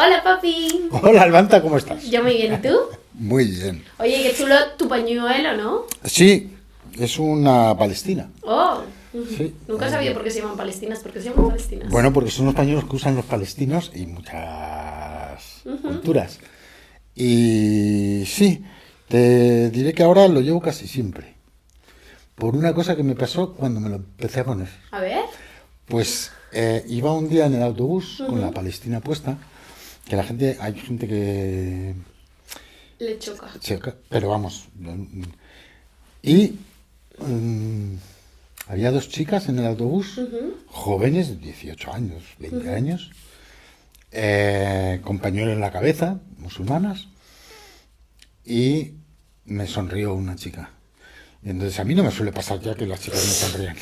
Hola, papi. Hola, Albanta, ¿cómo estás? Yo muy bien, ¿y tú? Muy bien. Oye, qué chulo tu pañuelo, ¿no? Sí, es una palestina. Oh, Sí. nunca he sabido por qué se llaman palestinas. ¿Por qué se llaman palestinas? Bueno, porque son los pañuelos que usan los palestinos y muchas culturas. Y sí, te diré que ahora lo llevo casi siempre. Por una cosa que me pasó cuando me lo empecé a poner. A ver. Pues iba un día en el autobús con la palestina puesta, que hay gente que Le choca. checa, pero vamos. Y había dos chicas en el autobús, jóvenes de 18 años, 20 años, con pañuelo en la cabeza, musulmanas, y me sonrió una chica. Y entonces a mí no me suele pasar ya que las chicas me sonríen.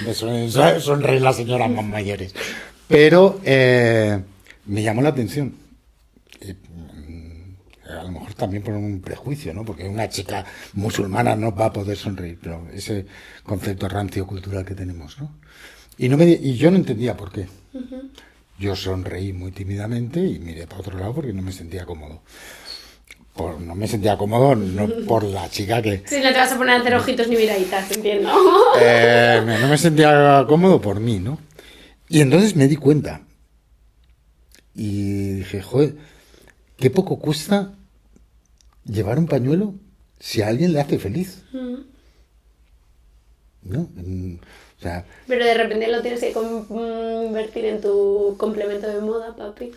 Me suelen sonreír las señoras más mayores. Pero me llamó la atención. Y, a lo mejor también por un prejuicio, ¿no? Porque una chica musulmana no va a poder sonreír, pero ese concepto rancio cultural que tenemos, ¿no? Y yo no entendía por qué. Yo sonreí muy tímidamente y miré para otro lado porque no me sentía cómodo. No me sentía cómodo, no por la chica que... Sí, no te vas a poner a hacer ojitos ni miraditas, entiendo. No me sentía cómodo por mí, ¿no? Y entonces me di cuenta. Y dije, joder, qué poco cuesta llevar un pañuelo si a alguien le hace feliz. ¿No? O sea, Pero de repente lo tienes que convertir en tu complemento de moda, papi.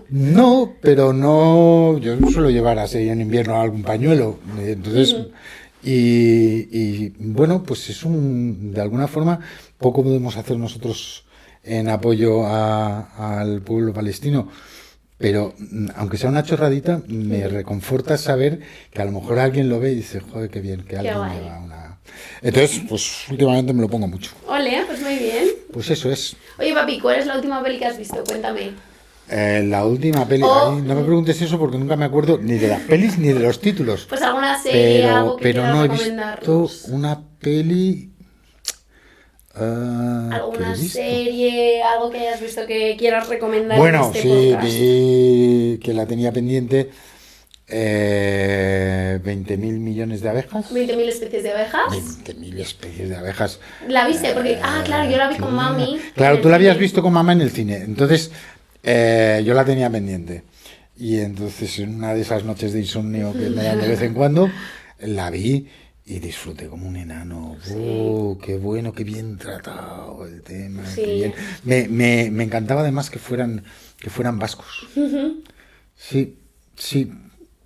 no, pero no. Yo suelo llevar así en invierno algún pañuelo. Entonces, y bueno, pues de alguna forma, poco podemos hacer nosotros en apoyo al pueblo palestino. Pero aunque sea una chorradita, me reconforta saber que a lo mejor alguien lo ve y dice, joder, qué bien, que alguien guay. lleva una... Entonces, pues últimamente me lo pongo mucho. Ole, pues muy bien. Pues eso es. Oye, papi, ¿cuál es la última peli que has visto? Cuéntame. La última peli, ay, no me preguntes eso porque nunca me acuerdo ni de las pelis ni de los títulos. Pues alguna serie, algo que pero quieras no he visto recomendarnos. una peli que ¿Alguna he visto. serie, algo que hayas visto que quieras recomendar Bueno, en este sí, podcast? vi que la tenía pendiente. 20.000 millones de abejas. 20.000 especies de abejas. 20.000 especies de abejas. ¿La viste? Porque, claro, yo la vi con mami. Claro, en el tú la habías cine. visto con mamá en el cine. Entonces, yo la tenía pendiente. Y entonces, en una de esas noches de insomnio que me dan de vez en cuando, la vi y disfruté como un enano. Qué bueno, qué bien tratado el tema. Sí. Qué bien. Me encantaba además que fueran vascos. Sí, sí.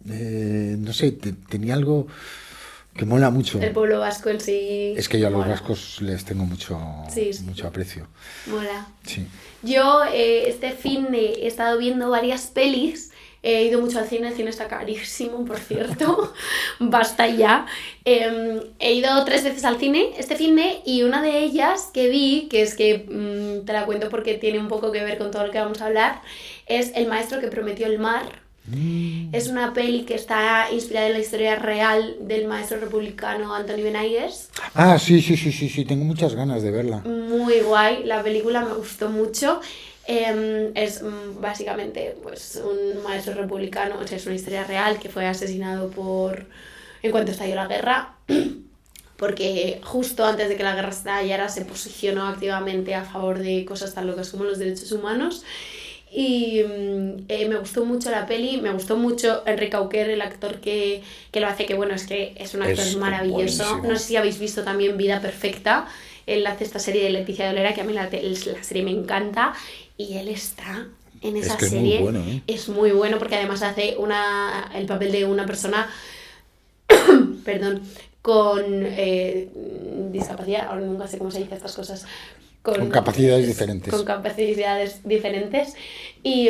No sé, tenía algo que mola mucho. El pueblo vasco en sí. Es que yo a los mola. vascos les tengo mucho aprecio. Mola. Sí. Yo este fin he estado viendo varias pelis. He ido mucho al cine, el cine está carísimo, por cierto. Basta ya. He ido 3 veces al cine este fin y una de ellas que vi, que es que te la cuento porque tiene un poco que ver con todo lo que vamos a hablar, es El maestro que prometió el mar. Es una peli que está inspirada en la historia real del maestro republicano Anthony Benaigues. Ah, sí, tengo muchas ganas de verla. Muy guay, la película me gustó mucho. Es básicamente pues un maestro republicano, o sea, es una historia real que fue asesinado en cuanto estalló la guerra, porque justo antes de que la guerra estallara se posicionó activamente a favor de cosas tan locas como los derechos humanos. Y me gustó mucho la peli, me gustó mucho Enrique Auquer, el actor que lo hace, que bueno, es que es un actor maravilloso. Buenísimo. No sé si habéis visto también Vida Perfecta, él hace esta serie de Leticia Dolera, que a mí la serie me encanta, y él está en esa serie. Es muy bueno, ¿eh? Es muy bueno porque además hace el papel de una persona perdón, con discapacidad, ahora nunca sé cómo se dice estas cosas. Con capacidades diferentes. Con capacidades diferentes. Y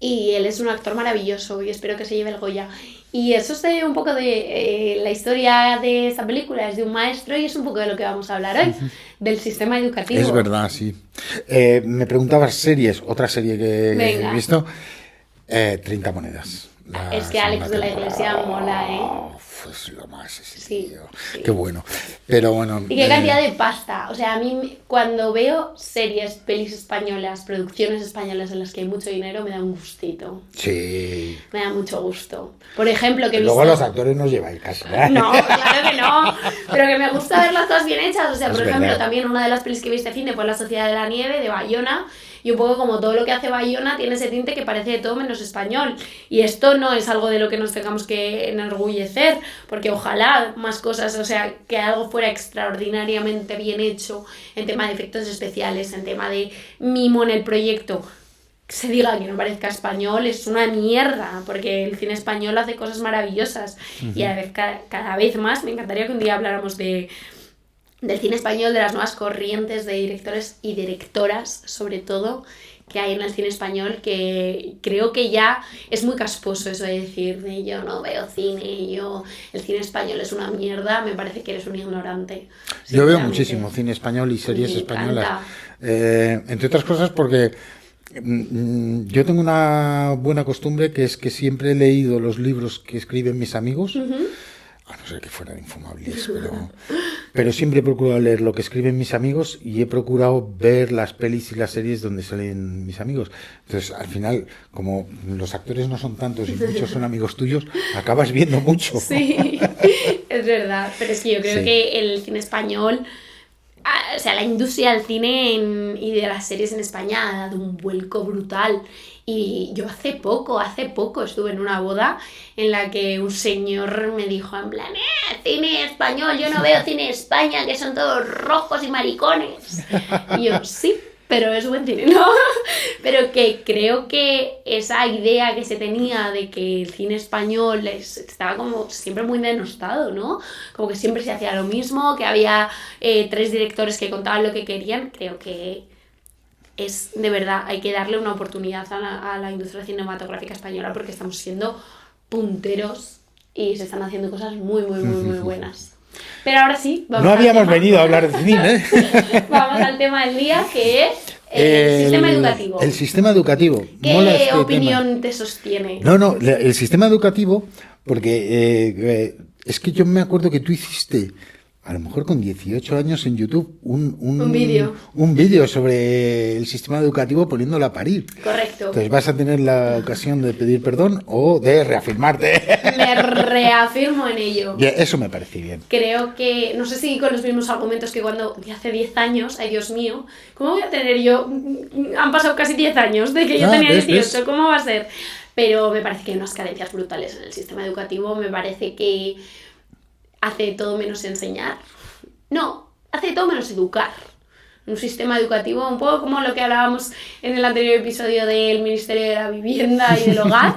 él es un actor maravilloso y espero que se lleve el Goya. Y eso es un poco de la historia de esta película, es de un maestro y es un poco de lo que vamos a hablar hoy, del sistema educativo. Es verdad, sí. Me preguntabas series, otra serie que he visto, 30 monedas. Es que Alex de la Iglesia mola, es lo más ese Sí, tío. sí. Qué bueno. Pero bueno. Y qué cantidad de pasta. O sea, a mí cuando veo series, pelis españolas, producciones españolas en las que hay mucho dinero, me da un gustito. Sí. Me da mucho gusto. Por ejemplo, que he Luego visto... los actores nos lleváis casi. ¿eh? No, claro que no. Pero que me gusta ver las cosas bien hechas. O sea, Es por ejemplo, verdad. también una de las pelis que vi este fin de fue La Sociedad de la Nieve, de Bayona. Y un poco como todo lo que hace Bayona tiene ese tinte que parece de todo menos español. Y esto no es algo de lo que nos tengamos que enorgullecer, porque ojalá más cosas, o sea, que algo fuera extraordinariamente bien hecho en tema de efectos especiales, en tema de mimo en el proyecto. Que se diga que no parezca español es una mierda, porque el cine español hace cosas maravillosas. Y a la vez, cada vez más, me encantaría que un día habláramos del cine español, de las nuevas corrientes de directores y directoras, sobre todo, que hay en el cine español, que creo que ya es muy casposo eso de decir, de yo no veo cine, el cine español es una mierda, me parece que eres un ignorante. Yo veo Sinceramente. muchísimo cine español y series Me españolas. encanta. Entre otras cosas porque yo tengo una buena costumbre que es que siempre he leído los libros que escriben mis amigos, a no ser que fueran infumables, pero siempre he procurado leer lo que escriben mis amigos y he procurado ver las pelis y las series donde salen mis amigos. Entonces, al final, como los actores no son tantos y muchos son amigos tuyos, acabas viendo mucho. Sí, es verdad, pero es que yo creo Sí. que el cine español, o sea, la industria del cine y de las series en España ha dado un vuelco brutal. Y yo hace poco estuve en una boda en la que un señor me dijo en plan, cine español, yo no veo cine de España, que son todos rojos y maricones. Y yo, sí, pero es buen cine, ¿no? Pero que creo que esa idea que se tenía de que el cine español estaba como siempre muy denostado, ¿no? Como que siempre se hacía lo mismo, que había 3 directores que contaban lo que querían. Creo que es, de verdad, hay que darle una oportunidad a la industria cinematográfica española, porque estamos siendo punteros y se están haciendo cosas muy, muy, muy, muy buenas. Pero ahora sí, vamos No al habíamos tema. venido a hablar de cine, ¿eh? Vamos al tema del día, que es el sistema educativo. El sistema educativo. ¿Qué Mola este opinión tema. te sostiene? No, el sistema educativo, porque es que yo me acuerdo que tú hiciste, a lo mejor con 18 años en YouTube, Un vídeo. un vídeo sobre el sistema educativo poniéndolo a parir. Correcto. Entonces vas a tener la ocasión de pedir perdón o de reafirmarte. Me reafirmo en ello. Y eso me parece bien. Creo que, no sé si con los mismos argumentos que cuando de hace 10 años, ay Dios mío, ¿cómo voy a tener yo? Han pasado casi 10 años de que yo tenía 18, ¿cómo va a ser? Pero me parece que hay unas carencias brutales en el sistema educativo, me parece que hace todo menos enseñar. No, hace todo menos educar. Un sistema educativo, un poco como lo que hablábamos en el anterior episodio del Ministerio de la Vivienda y del Hogar.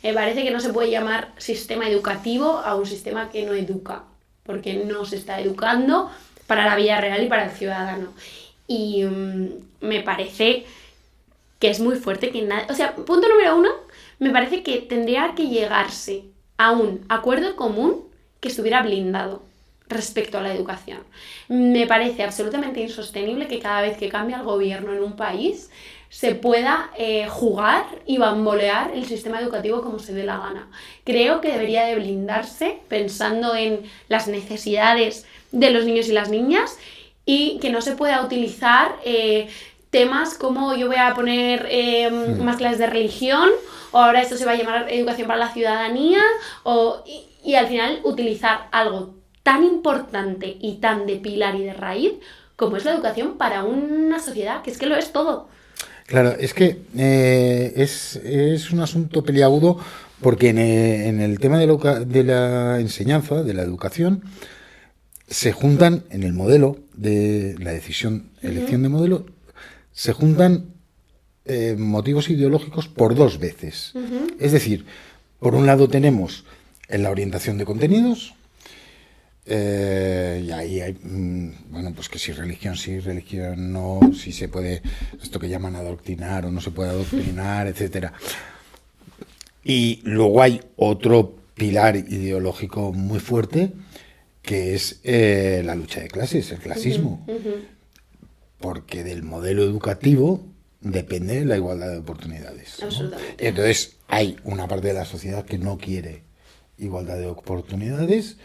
Me parece que no se puede llamar sistema educativo a un sistema que no educa, porque no se está educando para la vida real y para el ciudadano. Y me parece que es muy fuerte que nadie... O sea, punto número 1, me parece que tendría que llegarse a un acuerdo común que estuviera blindado respecto a la educación. Me parece absolutamente insostenible que cada vez que cambia el gobierno en un país se pueda jugar y bambolear el sistema educativo como se dé la gana. Creo que debería de blindarse pensando en las necesidades de los niños y las niñas y que no se pueda utilizar temas como yo voy a poner más clases de religión o ahora esto se va a llamar educación para la ciudadanía y al final utilizar algo tan importante y tan de pilar y de raíz como es la educación para una sociedad, que es que lo es todo. Claro, es que es un asunto peliagudo porque en el tema de la enseñanza, de la educación, se juntan en el modelo de la elección de modelo, se juntan motivos ideológicos por 2 veces. Es decir, por un lado tenemos en la orientación de contenidos, y ahí hay, bueno, pues que si religión sí, religión no, si se puede, esto que llaman adoctrinar o no se puede adoctrinar, etcétera. Y luego hay otro pilar ideológico muy fuerte, que es la lucha de clases, el clasismo. Porque del modelo educativo depende la igualdad de oportunidades, ¿no? Absolutamente. Entonces hay una parte de la sociedad que no quiere igualdad de oportunidades,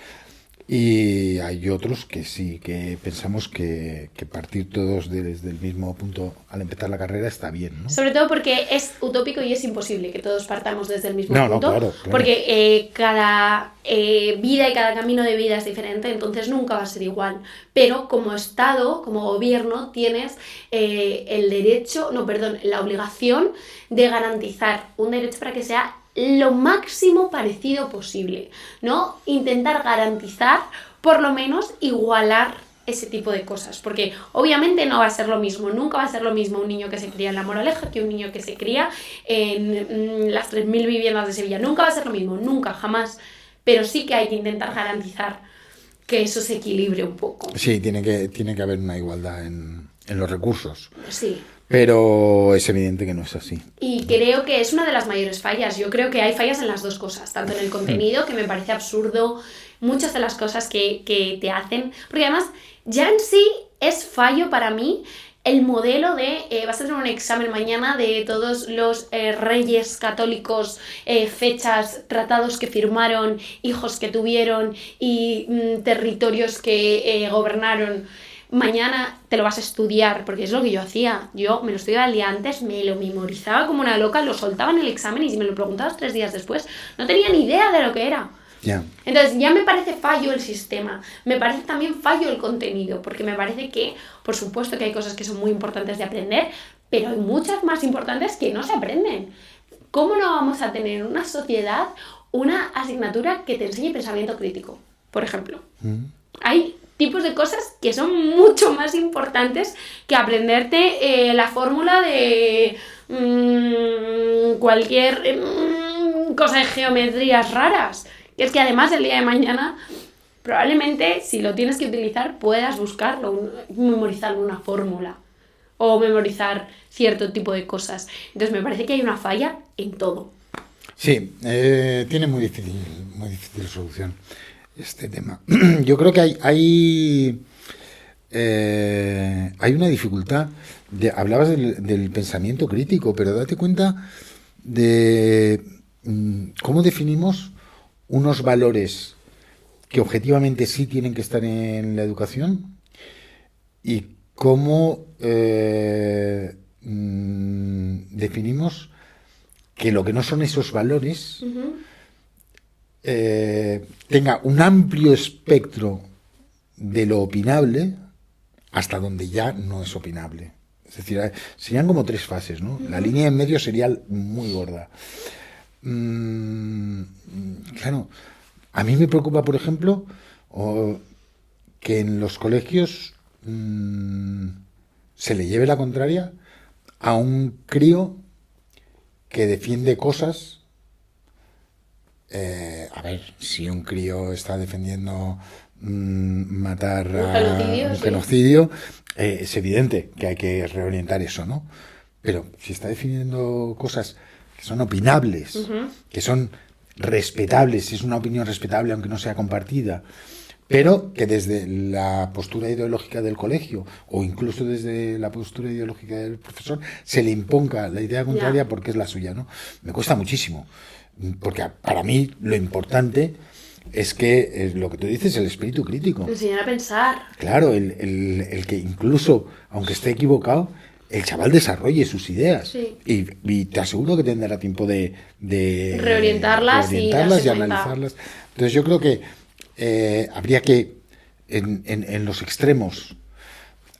y hay otros que sí, que pensamos que partir todos desde el mismo punto al empezar la carrera está bien, ¿no? Sobre todo porque es utópico y es imposible que todos partamos desde el mismo No, punto. claro. Porque cada vida y cada camino de vida es diferente, entonces nunca va a ser igual. Pero como Estado, como gobierno, tienes la obligación de garantizar un derecho para que sea lo máximo parecido posible, ¿no? Intentar garantizar, por lo menos, igualar ese tipo de cosas, porque obviamente no va a ser lo mismo, nunca va a ser lo mismo un niño que se cría en La Moraleja que un niño que se cría en las 3.000 viviendas de Sevilla, nunca va a ser lo mismo, nunca, jamás, pero sí que hay que intentar garantizar que eso se equilibre un poco. Sí, tiene que haber una igualdad en los recursos. Sí. Pero es evidente que no es así. Y creo que es una de las mayores fallas. Yo creo que hay fallas en las dos cosas, tanto en el contenido, que me parece absurdo, muchas de las cosas que te hacen, porque además ya en sí es fallo para mí el modelo de vas a tener un examen mañana de todos los reyes católicos, fechas, tratados que firmaron, hijos que tuvieron y territorios que gobernaron. Mañana te lo vas a estudiar, porque es lo que yo hacía. Yo me lo estudiaba el día antes, me lo memorizaba como una loca, lo soltaba en el examen y si me lo preguntabas 3 días después, no tenía ni idea de lo que era. Yeah. Entonces ya me parece fallo el sistema, me parece también fallo el contenido, porque me parece que, por supuesto que hay cosas que son muy importantes de aprender, pero hay muchas más importantes que no se aprenden. ¿Cómo no vamos a tener en una sociedad una asignatura que te enseñe pensamiento crítico, por ejemplo? Hay tipos de cosas que son mucho más importantes que aprenderte la fórmula de cualquier cosa de geometrías raras. Y es que además el día de mañana, probablemente si lo tienes que utilizar, puedas buscarlo, memorizar una fórmula o memorizar cierto tipo de cosas. Entonces me parece que hay una falla en todo. Sí, tiene muy difícil solución este tema. Yo creo que hay una dificultad. Hablabas del pensamiento crítico, pero date cuenta de cómo definimos unos valores que objetivamente sí tienen que estar en la educación y cómo definimos que lo que no son esos valores tenga un amplio espectro de lo opinable hasta donde ya no es opinable. Es decir, serían como 3 fases, ¿no? La línea en medio sería muy gorda. Claro, a mí me preocupa, por ejemplo, que en los colegios se le lleve la contraria a un crío que defiende cosas. A ver, si un crío está defendiendo matar a un genocidio, es evidente que hay que reorientar eso, ¿no? Pero si está defendiendo cosas que son opinables, que son respetables, si es una opinión respetable aunque no sea compartida, pero que desde la postura ideológica del colegio o incluso desde la postura ideológica del profesor se le imponga la idea contraria porque es la suya, ¿no? Me cuesta muchísimo, porque para mí lo importante es que lo que tú dices, el espíritu crítico. Enseñar a pensar. Claro, el que incluso, aunque esté equivocado, el chaval desarrolle sus ideas. Sí. Y te aseguro que tendrá tiempo de reorientarlas y analizarlas. Entonces yo creo que habría que, en los extremos,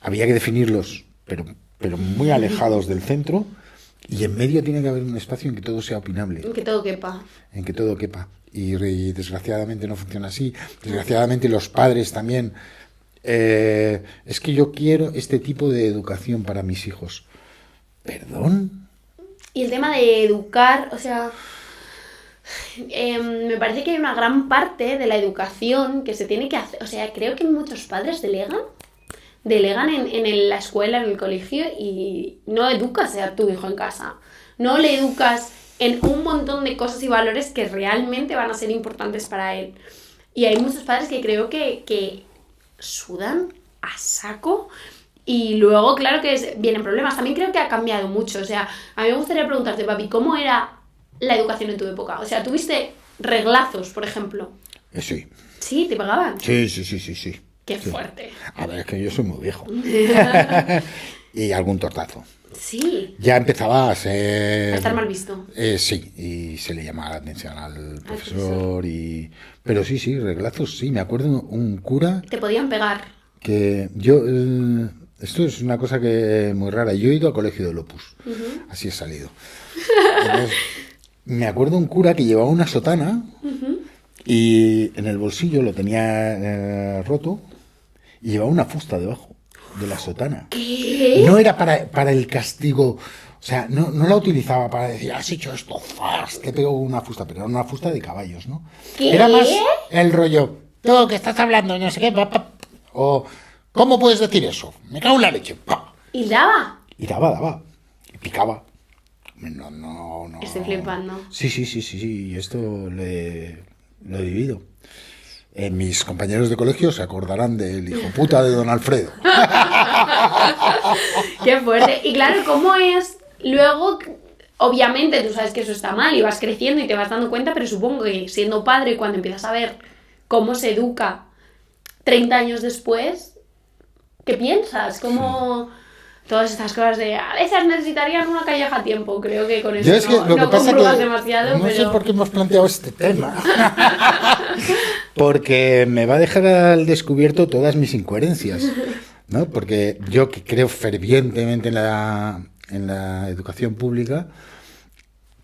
habría que definirlos, pero muy alejados del centro, y en medio tiene que haber un espacio en que todo sea opinable. En que todo quepa. En que todo quepa. Y desgraciadamente no funciona así. Desgraciadamente los padres también. Es que yo quiero este tipo de educación para mis hijos. ¿Perdón? Y el tema de educar, o sea, me parece que hay una gran parte de la educación que se tiene que hacer. O sea, creo que muchos padres delegan en la escuela, en el colegio, y no educas a tu hijo en casa. No le educas en un montón de cosas y valores que realmente van a ser importantes para él. Y hay muchos padres que creo que sudan a saco y luego, claro que vienen problemas. También creo que ha cambiado mucho. O sea, a mí me gustaría preguntarte, papi, ¿cómo era la educación en tu época? O sea, ¿tuviste reglazos, por ejemplo. Sí. ¿Sí? ¿Te pagaban? Sí. Qué Sí. fuerte. A ver, es que yo soy muy viejo. Y algún tortazo. Sí. Ya empezaba a ser... A estar mal visto. Sí, y se le llamaba la atención al profesor. Pero sí, reglazos, sí. Me acuerdo un cura Te podían pegar. que yo... esto es una cosa que muy rara. Yo he ido a colegio del Opus. Así he salido. Entonces, me acuerdo un cura que llevaba una sotana y en el bolsillo lo tenía roto y llevaba una fusta debajo de la sotana. ¿Qué? No era para el castigo, o sea, no la utilizaba para decir, has hecho esto, ¡fas! Te pego una fusta, pero era una fusta de caballos, ¿no? ¿Qué? Era más el rollo, tú que estás hablando, no sé qué, o ¿cómo puedes decir eso? Me cago en la leche, pa. ¿Y daba? Y daba, y picaba. No. Estoy flipando. Sí, y esto lo he vivido. Mis compañeros de colegio se acordarán del hijo puta de don Alfredo. Qué fuerte. Y claro, ¿cómo es? Luego, obviamente, tú sabes que eso está mal y vas creciendo y te vas dando cuenta, pero supongo que siendo padre, cuando empiezas a ver cómo se educa 30 años después, ¿qué piensas? ¿Cómo...? Todas estas cosas de a veces necesitarían una calleja a tiempo. Creo que con eso Yo es que lo que pasa compruebas que demasiado. no pero... sé por qué hemos planteado este tema. Porque me va a dejar al descubierto todas mis incoherencias, ¿no? Porque yo que creo fervientemente en la educación pública,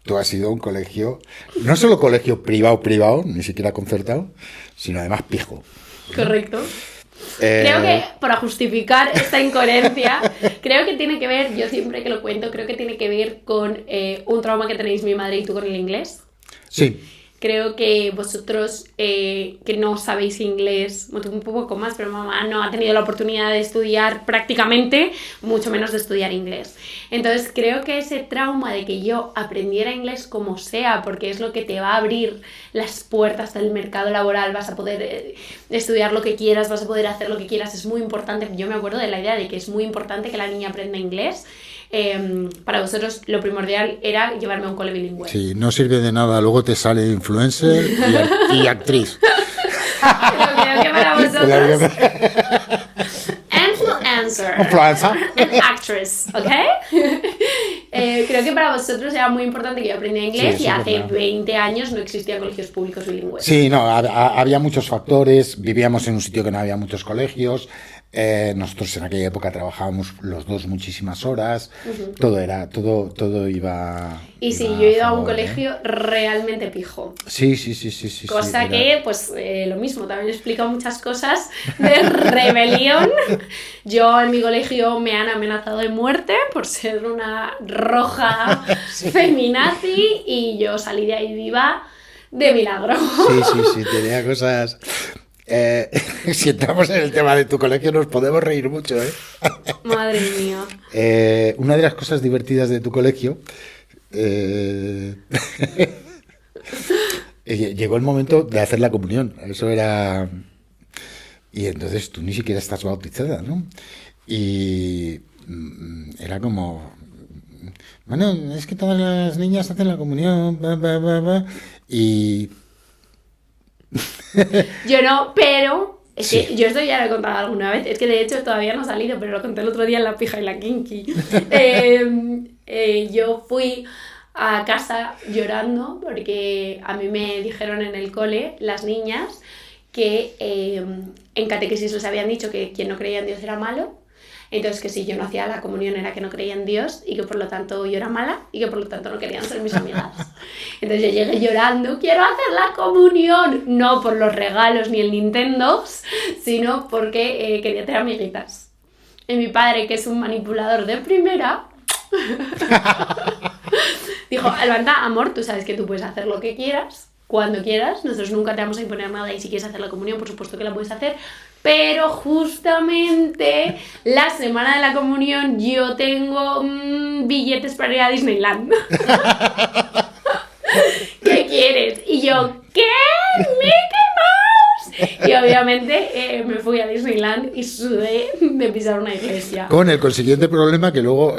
tú has ido a un colegio, no solo colegio privado, ni siquiera concertado, sino además pijo. Correcto. Creo que, para justificar esta incoherencia, creo que tiene que ver, yo siempre que lo cuento, creo que tiene que ver con un trauma que tenéis mi madre y tú con el inglés. Sí. Creo que vosotros que no sabéis inglés, bueno, un poco más, pero mamá no ha tenido la oportunidad de estudiar prácticamente, mucho menos de estudiar inglés. Entonces creo que ese trauma de que yo aprendiera inglés como sea, porque es lo que te va a abrir las puertas del mercado laboral, vas a poder estudiar lo que quieras, vas a poder hacer lo que quieras, es muy importante. Yo me acuerdo de la idea de que es muy importante que la niña aprenda inglés. Para vosotros lo primordial era llevarme a un cole bilingüe. Sí, no sirve de nada, luego te sale influencer y actriz. Pero creo que para vosotros influencer and actress, ¿ok? Creo que para vosotros era muy importante que yo aprendiera inglés, Sí, y hace claro. 20 años no existían colegios públicos bilingües. Sí, no, había muchos factores, vivíamos en un sitio que no había muchos colegios, nosotros en aquella época trabajábamos los dos muchísimas horas, todo iba... Y sí, iba yo he ido a un favor, colegio realmente pijo. Sí. Cosa era- que, pues, lo mismo, también explica muchas cosas de rebelión. Yo en mi colegio me han amenazado de muerte por ser una roja feminazi y yo salí de ahí viva de milagro. Sí, tenía cosas... si entramos en el tema de tu colegio nos podemos reír mucho, ¿eh? Madre mía. Una de las cosas divertidas de tu colegio... llegó el momento de hacer la comunión. Eso era... Y entonces tú ni siquiera estás bautizada, ¿no? Y era como... Bueno, es que todas las niñas hacen la comunión, y... Yo no, pero es Sí. que yo esto ya lo he contado alguna vez. Es que de hecho todavía no ha salido, pero lo conté el otro día en La Pija y la Kinky. Yo fui a casa llorando porque a mí me dijeron en el cole las niñas que en catequesis les habían dicho que quien no creía en Dios era malo. Entonces que si yo no hacía la comunión era que no creía en Dios y que por lo tanto yo era mala y que por lo tanto no querían ser mis amigas. Entonces yo llegué llorando, quiero hacer la comunión, no por los regalos ni el Nintendo, sino porque quería tener amiguitas. Y mi padre, que es un manipulador de primera, dijo, Alvanta, amor, tú sabes que tú puedes hacer lo que quieras, cuando quieras, nosotros nunca te vamos a imponer nada y si quieres hacer la comunión, por supuesto que la puedes hacer, pero justamente la semana de la comunión yo tengo billetes para ir a Disneyland. ¿Qué quieres? Y yo, ¿qué? ¡Mickey Mouse! Y obviamente me fui a Disneyland y sudé de pisar una iglesia. Con el consiguiente problema que luego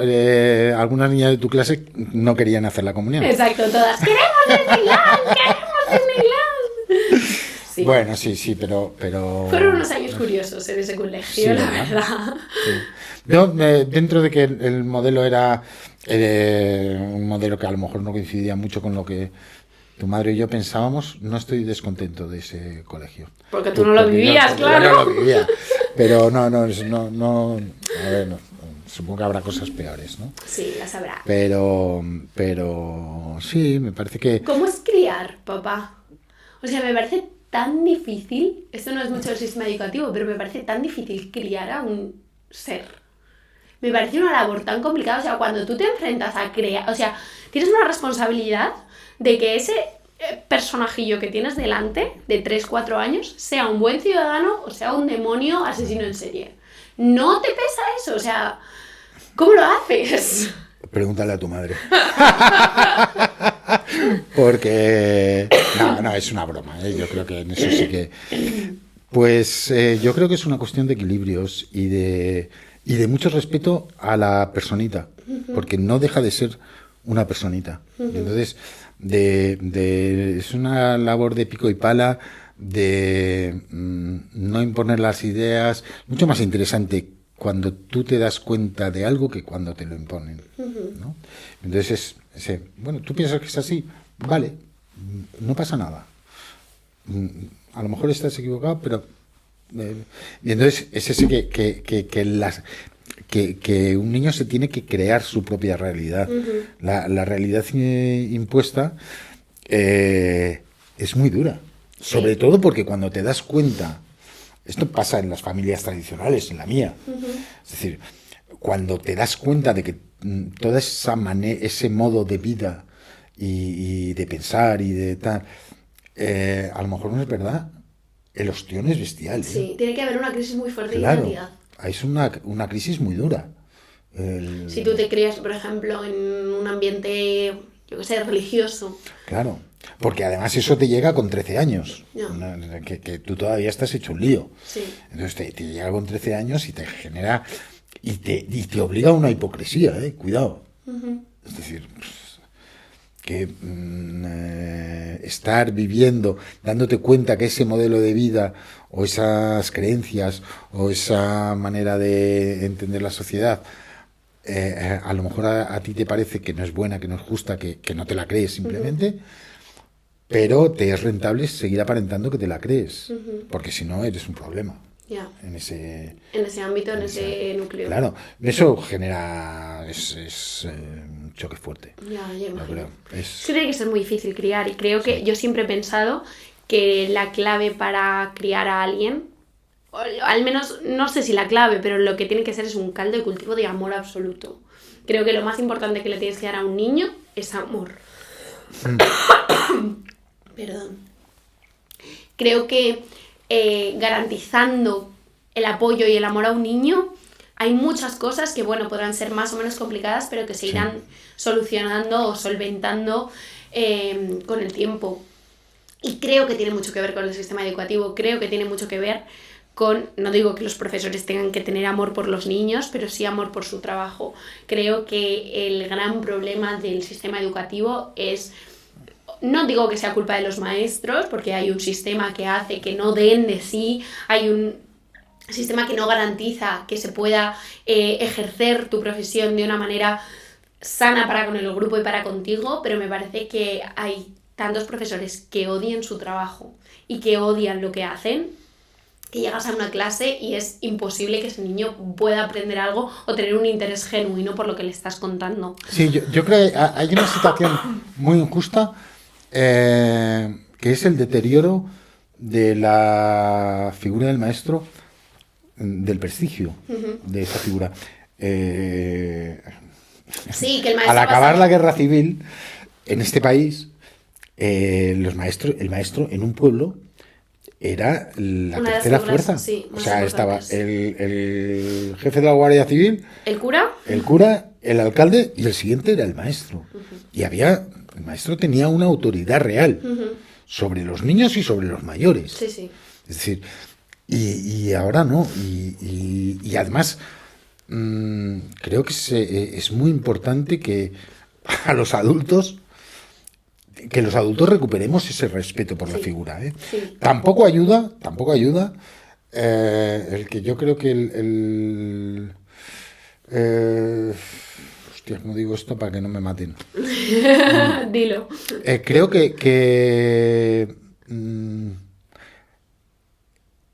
algunas niñas de tu clase no querían hacer la comunión. Exacto, todas. ¡Queremos Disneyland! ¡Queremos Disneyland! sí. Bueno, sí, pero... Fueron unos años curiosos en ese colegio, Sí, la ¿verdad? verdad. Sí. Yo, dentro de que el modelo era un modelo que a lo mejor no coincidía mucho con lo que tu madre y yo pensábamos, no estoy descontento de ese colegio. Porque tú no lo vivías, porque claro. yo no lo vivía. Pero no, a ver, supongo que habrá cosas peores, ¿no? Sí, las habrá. Pero sí, me parece que... ¿Cómo es criar, papá? O sea, me parece tan difícil, esto no es mucho del sistema educativo, pero me parece tan difícil criar a un ser. Me parece una labor tan complicada, o sea, cuando tú te enfrentas a crear, o sea, tienes una responsabilidad de que ese personajillo que tienes delante, de 3, 4 años, sea un buen ciudadano o sea un demonio asesino en serie. ¿No te pesa eso? O sea, ¿cómo lo haces? Pregúntale a tu madre. Porque... No, es una broma, ¿eh? Yo creo que en eso sí que... Pues yo creo que es una cuestión de equilibrios y de mucho respeto a la personita, porque no deja de ser una personita. Entonces, es una labor de pico y pala, de no imponer las ideas, mucho más interesante cuando tú te das cuenta de algo que cuando te lo imponen, ¿no? Entonces, bueno, tú piensas que es así, vale, no pasa nada. A lo mejor estás equivocado, pero... y entonces es ese que un niño se tiene que crear su propia realidad. La realidad impuesta es muy dura. Sobre todo porque cuando te das cuenta, esto pasa en las familias tradicionales, en la mía, es decir, cuando te das cuenta de que toda ese modo de vida y de pensar y de tal, a lo mejor no es verdad, el ostión es bestial. Sí, tiene que haber una crisis muy fuerte de Claro, identidad. es una crisis muy dura. Si tú te crías, por ejemplo, en un ambiente, yo qué sé, religioso. Claro, porque además eso te llega con 13 años, No. que tú todavía estás hecho un lío. Sí. Entonces te llega con 13 años y te genera, y te obliga a una hipocresía, cuidado. Es decir, que estar viviendo, dándote cuenta que ese modelo de vida o esas creencias o esa manera de entender la sociedad a lo mejor a ti te parece que no es buena, que no es justa, que no te la crees simplemente, pero te es rentable seguir aparentando que te la crees, porque si no eres un problema. Yeah. En ese ámbito, en ese núcleo. Claro, eso genera un choque fuerte. Ya imagino. Creo. Es que tiene que ser muy difícil criar y creo que yo siempre he pensado que la clave para criar a alguien, o al menos no sé si la clave, pero lo que tiene que ser es un caldo de cultivo de amor absoluto. Creo que lo más importante que le tienes que dar a un niño es amor. Perdón. Creo que garantizando el apoyo y el amor a un niño, hay muchas cosas que, bueno, podrán ser más o menos complicadas, pero que se irán solucionando o solventando con el tiempo. Y creo que tiene mucho que ver con el sistema educativo, creo que tiene mucho que ver con, no digo que los profesores tengan que tener amor por los niños, pero sí amor por su trabajo. Creo que el gran problema del sistema educativo es... No digo que sea culpa de los maestros, porque hay un sistema que hace que no den de sí, hay un sistema que no garantiza que se pueda ejercer tu profesión de una manera sana para con el grupo y para contigo, pero me parece que hay tantos profesores que odian su trabajo y que odian lo que hacen, que llegas a una clase y es imposible que ese niño pueda aprender algo o tener un interés genuino por lo que le estás contando. Sí, yo creo que hay una situación muy injusta, que es el deterioro de la figura del maestro, del prestigio de esa figura. Sí, que el maestro al acabar la guerra civil en este país, el maestro en un pueblo era la una tercera figuras, fuerza. sí, o sea, estaba el jefe de la Guardia Civil, el cura, el alcalde, y el siguiente era el maestro. Y el maestro tenía una autoridad real sobre los niños y sobre los mayores. Sí, sí. Es decir, y ahora no. Y además, creo que es muy importante que a los adultos que los adultos recuperemos ese respeto por la Sí. figura, ¿eh? Sí. Tampoco ayuda el que yo creo que hostia, ¿cómo digo esto para que no me maten? Dilo. Creo que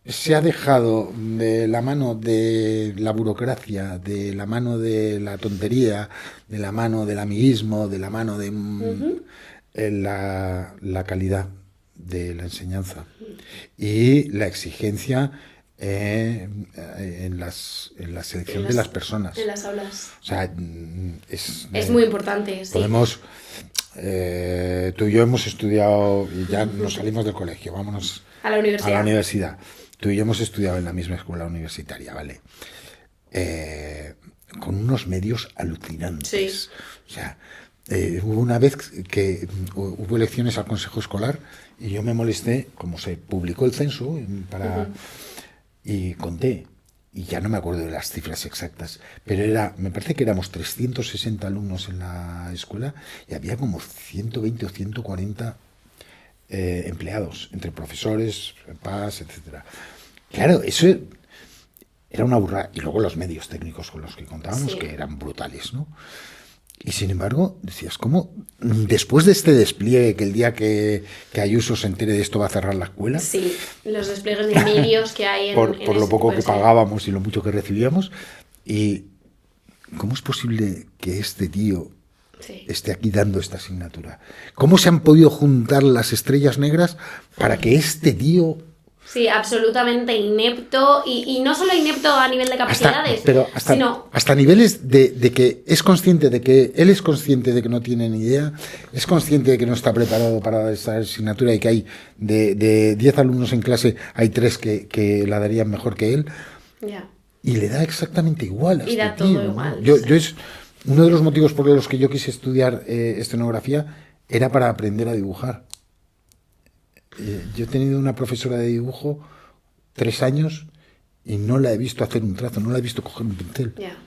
se ha dejado de la mano de la burocracia, de la mano de la tontería, de la mano del amiguismo, de la mano de la calidad de la enseñanza y la exigencia en la selección de las personas. En las aulas. O sea, Es muy importante, sí. podemos... tú y yo hemos estudiado y ya nos salimos del colegio, vámonos A la universidad. a la universidad. Tú y yo hemos estudiado en la misma escuela universitaria, ¿vale? Con unos medios alucinantes. Sí. O sea, hubo una vez que hubo elecciones al consejo escolar y yo me molesté, como se publicó el censo, y conté. Y ya no me acuerdo de las cifras exactas, pero me parece que éramos 360 alumnos en la escuela y había como 120 o 140 empleados, entre profesores, PAS, etcétera. Claro, eso era una burrada. Y luego los medios técnicos con los que contábamos, Sí. que eran brutales, ¿no? Y sin embargo, decías, ¿cómo después de este despliegue, que el día que Ayuso se entere de esto va a cerrar la escuela? Sí, los despliegues de medios que hay en por en lo ese poco tipo que de serie. pagábamos y lo mucho que recibíamos. ¿Y cómo es posible que este tío Sí. esté aquí dando esta asignatura? ¿Cómo se han podido juntar las estrellas negras para que este tío... Sí, absolutamente inepto y no solo inepto a nivel de capacidades, sino hasta niveles de que es consciente de que él es consciente de que no tiene ni idea, es consciente de que no está preparado para dar esta asignatura y que hay de 10 alumnos en clase hay 3 que la darían mejor que él, ya. y le da exactamente igual a Y este da todo tío, ¿no? igual, Yo sí. es uno de los motivos por los que yo quise estudiar escenografía era para aprender a dibujar. Yo he tenido una profesora de dibujo 3 años y no la he visto hacer un trazo, no la he visto coger un pincel. Ya.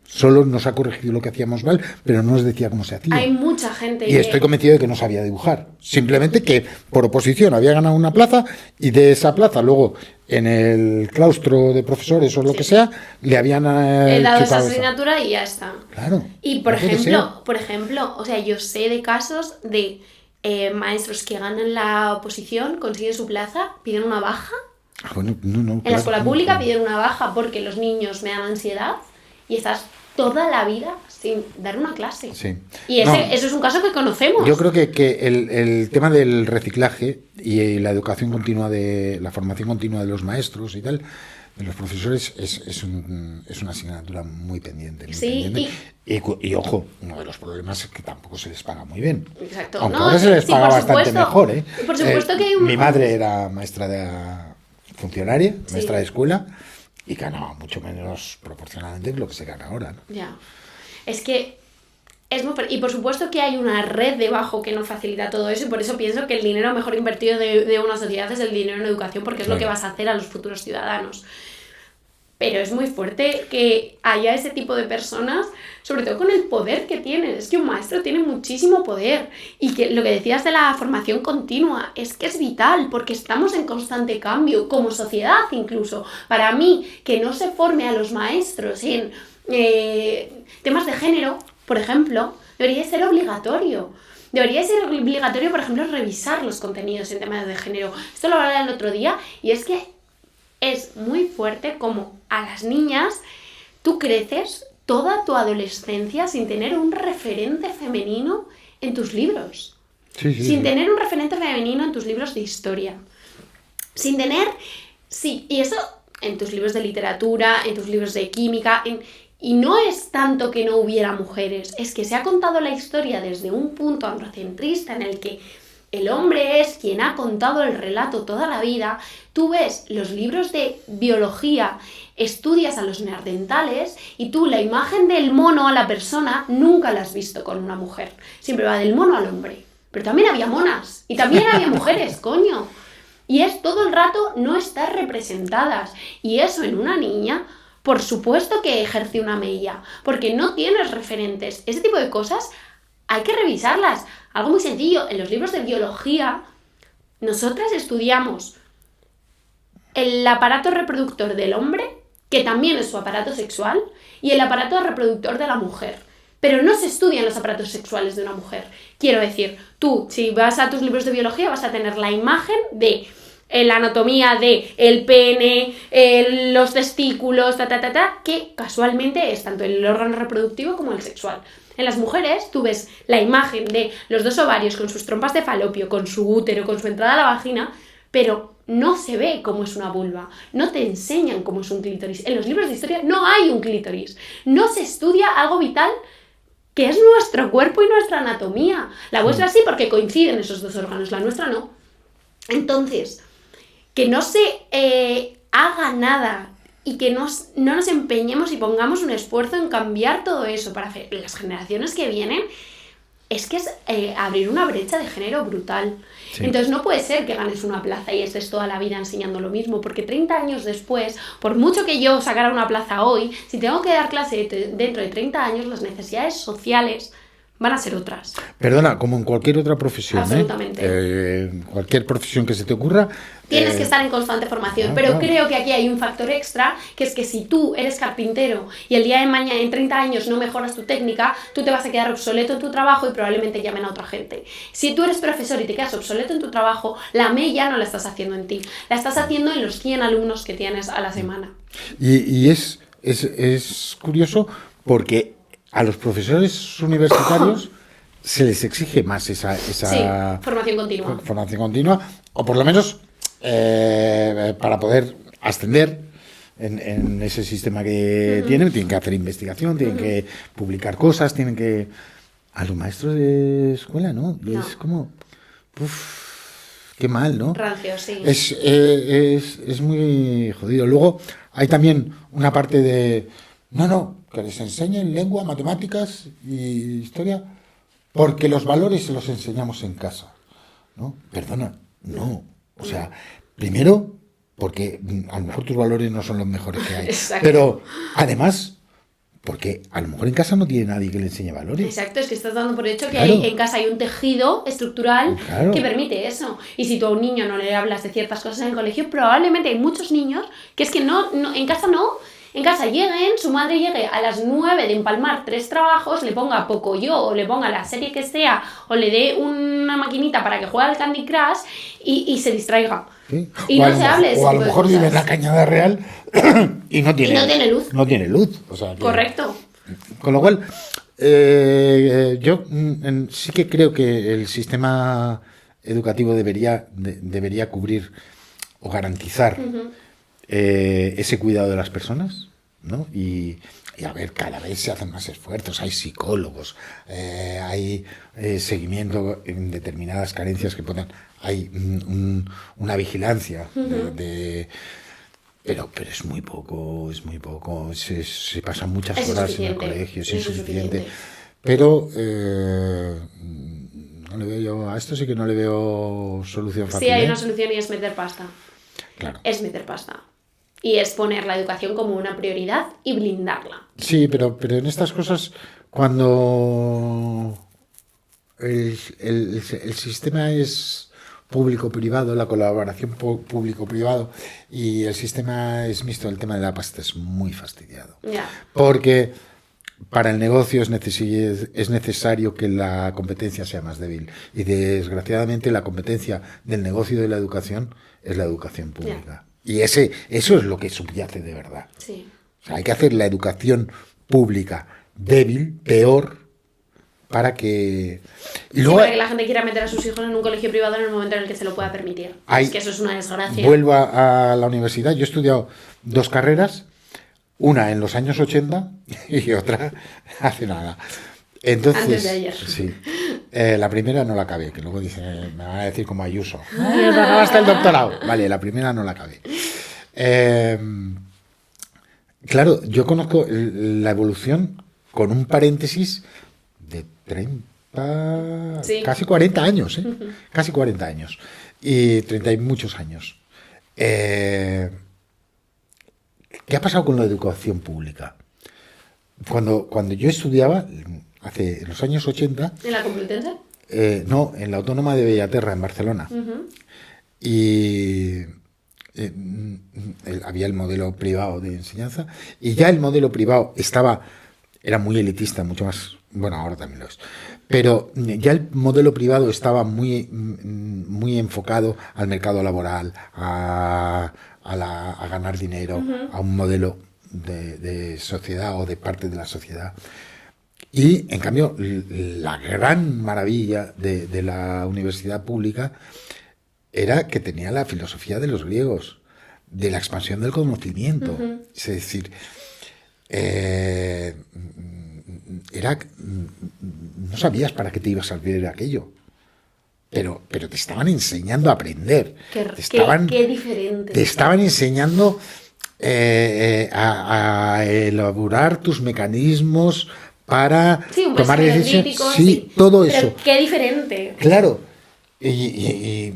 Solo nos ha corregido lo que hacíamos mal, pero no nos decía cómo se hacía. Hay mucha gente Y estoy convencido de que no sabía dibujar. Simplemente que por oposición había ganado una plaza y de esa plaza luego en el claustro de profesores o lo Sí. que sea le habían he dado esa chutado asignatura y ya está. Claro. Y por no puede ejemplo, o sea, yo sé de casos de maestros que ganan la oposición, consiguen su plaza, piden una baja. ser. Bueno, no, En la claro, escuela pública no. piden una baja porque los niños me dan ansiedad y estás toda la vida sin dar una clase. Sí. Y No. eso es un caso que conocemos. Yo creo que el tema del reciclaje y la educación continua, la formación continua de los maestros y tal, de los profesores, es una asignatura muy pendiente. Muy Sí, pendiente. Y ojo, uno de los problemas es que tampoco se les paga muy bien. Exacto. Aunque No, ahora se les sí, paga por bastante supuesto. mejor, ¿eh? Por supuesto que hay un... Mi madre era maestra funcionaria, Sí. maestra de escuela, y ganaba mucho menos proporcionalmente que lo que se gana ahora, ¿no? Ya. Es que es muy... Y por supuesto que hay una red debajo que nos facilita todo eso y por eso pienso que el dinero mejor invertido de una sociedad es el dinero en educación porque es lo que Claro. vas a hacer a los futuros ciudadanos. Pero es muy fuerte que haya ese tipo de personas, sobre todo con el poder que tienen. Es que un maestro tiene muchísimo poder. Y que lo que decías de la formación continua es que es vital, porque estamos en constante cambio, como sociedad incluso. Para mí, que no se forme a los maestros en temas de género, por ejemplo, debería ser obligatorio. Debería ser obligatorio, por ejemplo, revisar los contenidos en temas de género. Esto lo hablaba el otro día y es que es muy fuerte como a las niñas tú creces toda tu adolescencia sin tener un referente femenino en tus libros. Sí, Sin tener un referente femenino en tus libros de historia. Sin tener... Sí, y eso en tus libros de literatura, en tus libros de química... Y no es tanto que no hubiera mujeres, es que se ha contado la historia desde un punto androcentrista en el que el hombre es quien ha contado el relato toda la vida. Tú ves los libros de biología, estudias a los neandertales y tú la imagen del mono a la persona nunca la has visto con una mujer. Siempre va del mono al hombre. Pero también había monas y también había mujeres, coño. Y es todo el rato no estar representadas. Y eso en una niña, por supuesto que ejerce una mella, porque no tienes referentes. Ese tipo de cosas hay que revisarlas. Algo muy sencillo, en los libros de biología, nosotras estudiamos el aparato reproductor del hombre, que también es su aparato sexual, y el aparato reproductor de la mujer. Pero no se estudian los aparatos sexuales de una mujer. Quiero decir, tú, si vas a tus libros de biología, vas a tener la imagen de la anatomía de el pene, los testículos, que casualmente es tanto el órgano reproductivo como el sexual. En las mujeres tú ves la imagen de los dos ovarios con sus trompas de falopio, con su útero, con su entrada a la vagina, pero no se ve cómo es una vulva, no te enseñan cómo es un clítoris. En los libros de historia no hay un clítoris, no se estudia algo vital que es nuestro cuerpo y nuestra anatomía. La vuestra sí porque coinciden esos dos órganos, la nuestra no. Entonces, que no se haga nada y que no nos empeñemos y pongamos un esfuerzo en cambiar todo eso para las generaciones que vienen, es que es abrir una brecha de género brutal. Sí. Entonces no puede ser que ganes una plaza y estés toda la vida enseñando lo mismo, porque 30 años después, por mucho que yo sacara una plaza hoy, si tengo que dar clase dentro de 30 años, las necesidades sociales van a ser otras. Perdona, como en cualquier otra profesión, absolutamente. Cualquier profesión que se te ocurra... Tienes que estar en constante formación, pero creo que aquí hay un factor extra, que es que si tú eres carpintero y el día de mañana, en 30 años, no mejoras tu técnica, tú te vas a quedar obsoleto en tu trabajo y probablemente llamen a otra gente. Si tú eres profesor y te quedas obsoleto en tu trabajo, la mella no la estás haciendo en ti, la estás haciendo en los 100 alumnos que tienes a la semana. Y es curioso porque a los profesores universitarios se les exige más esa sí, formación continua, o por lo menos para poder ascender en ese sistema que tienen que hacer investigación, tienen que publicar cosas, tienen que... A los maestros de escuela, ¿no? Es como... qué mal, ¿no? Rancio, sí. Es muy jodido. Luego hay también una parte de... No, que les enseñen lengua, matemáticas y historia, porque los valores se los enseñamos en casa, ¿no? Perdona, no. O sea, primero, porque a lo mejor tus valores no son los mejores que hay. Exacto. Pero, además, porque a lo mejor en casa no tiene nadie que le enseñe valores. Exacto, es que estás dando por hecho que claro. en casa hay un tejido estructural claro. que permite eso. Y si tú a un niño no le hablas de ciertas cosas en el colegio, probablemente hay muchos niños que es que no en casa no. En casa lleguen, su madre llegue a las 9 de empalmar 3 trabajos, le ponga Pocoyo o le ponga la serie que sea o le dé una maquinita para que juegue al Candy Crush y se distraiga. ¿Sí? Y no se hable de ese o a lo mejor vive en la Cañada Real y no tiene luz. No tiene luz. O sea, correcto. Con lo cual, yo sí que creo que el sistema educativo debería cubrir o garantizar ese cuidado de las personas, ¿no? Y a ver, cada vez se hacen más esfuerzos, hay psicólogos, hay seguimiento en determinadas carencias que puedan, hay una vigilancia pero es muy poco, se pasan muchas horas en el colegio, es insuficiente. Pero no le veo yo, a esto sí que no le veo solución fácil. Sí, hay una solución y es meter pasta. Claro. Es meter pasta. Y es poner la educación como una prioridad y blindarla. Sí, pero en estas cosas, cuando el sistema es público-privado, la colaboración público-privado y el sistema es mixto, el tema de la pasta es muy fastidiado. Yeah. Porque para el negocio es necesario que la competencia sea más débil. Y desgraciadamente la competencia del negocio y de la educación es la educación pública. Yeah. Y eso es lo que subyace de verdad. Sí. O sea, hay que hacer la educación pública débil, peor, para que... Y luego, para que la gente quiera meter a sus hijos en un colegio privado en el momento en el que se lo pueda permitir. Es que eso es una desgracia. Vuelvo a la universidad. Yo he estudiado 2 carreras, una en los años 80 y otra hace nada. Entonces, antes de ayer. Sí. La primera no la acabé, que luego me van a decir como Ayuso. Hasta el doctorado. Vale, la primera no la acabé. Claro, yo conozco la evolución con un paréntesis de 30, sí. Casi 40 años, ¿eh? Casi 40 años. Y 30 y muchos años. ¿Qué ha pasado con la educación pública? Cuando yo estudiaba, en los años 80. ¿En la Complutense? No, en la Autónoma de Bellaterra, en Barcelona. Y había el modelo privado de enseñanza, y ya el modelo privado era muy elitista, mucho más, bueno, ahora también lo es, pero ya el modelo privado estaba muy enfocado al mercado laboral, a ganar dinero, a un modelo de sociedad o de parte de la sociedad. Y, en cambio, la gran maravilla de la universidad pública era que tenía la filosofía de los griegos, de la expansión del conocimiento. Es decir, no sabías para qué te iba a servir aquello, pero te estaban enseñando a aprender. Qué diferente. Te estaban enseñando a elaborar tus mecanismos para tomar decisiones. Sí, todo eso. Pero qué diferente. Claro. Y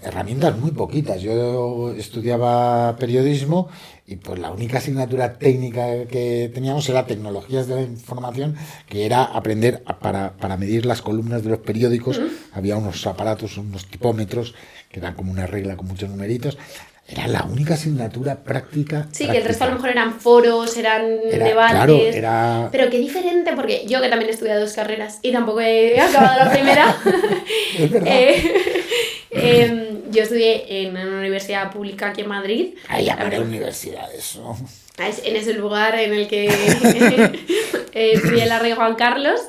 herramientas muy poquitas. Yo estudiaba periodismo y pues la única asignatura técnica que teníamos era tecnologías de la información, que era aprender para medir las columnas de los periódicos. Había unos aparatos, unos tipómetros, que eran como una regla con muchos numeritos. Era la única asignatura práctica. Sí, que el resto a lo mejor eran foros, eran debates. Claro, Pero qué diferente, porque yo que también he estudiado 2 carreras y tampoco he acabado la primera. Es verdad. Yo estudié en una universidad pública aquí en Madrid. Ay, llamaré universidad eso. En ese lugar en el que estudié en la Rey Juan Carlos.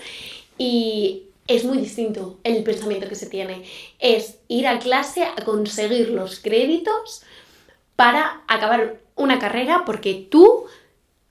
Y es muy distinto el pensamiento que se tiene. Es ir a clase a conseguir los créditos para acabar una carrera, porque tú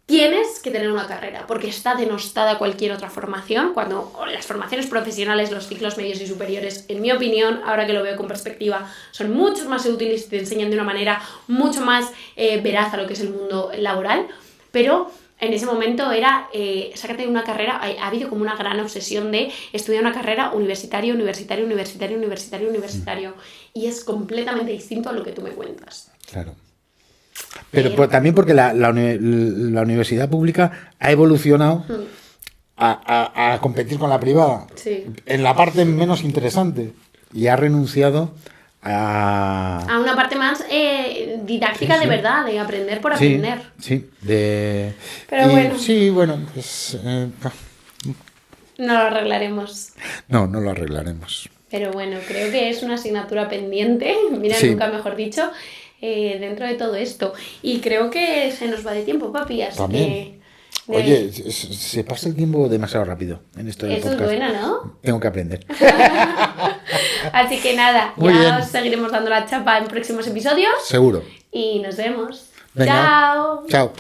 tienes que tener una carrera, porque está denostada cualquier otra formación, cuando las formaciones profesionales, los ciclos medios y superiores, en mi opinión, ahora que lo veo con perspectiva, son mucho más útiles y te enseñan de una manera mucho más veraz a lo que es el mundo laboral, pero en ese momento era, sácate una carrera, ha habido como una gran obsesión de estudiar una carrera universitario, y es completamente distinto a lo que tú me cuentas. Claro. Pero también porque la universidad pública ha evolucionado a competir con la privada, en la parte menos interesante, y ha renunciado a una parte más didáctica, de verdad, de aprender por aprender. Pero bueno. Sí, bueno, pues no lo arreglaremos. No lo arreglaremos. Pero bueno, creo que es una asignatura pendiente, mira, nunca mejor dicho, dentro de todo esto. Y creo que se nos va de tiempo, papi, así también. Oye, se pasa el tiempo demasiado rápido en esto del podcast. Eso es bueno, ¿no? Tengo que aprender. Así que nada, muy bien. Os seguiremos dando la chapa en próximos episodios. Seguro. Y nos vemos. Venga. Chao. Chao.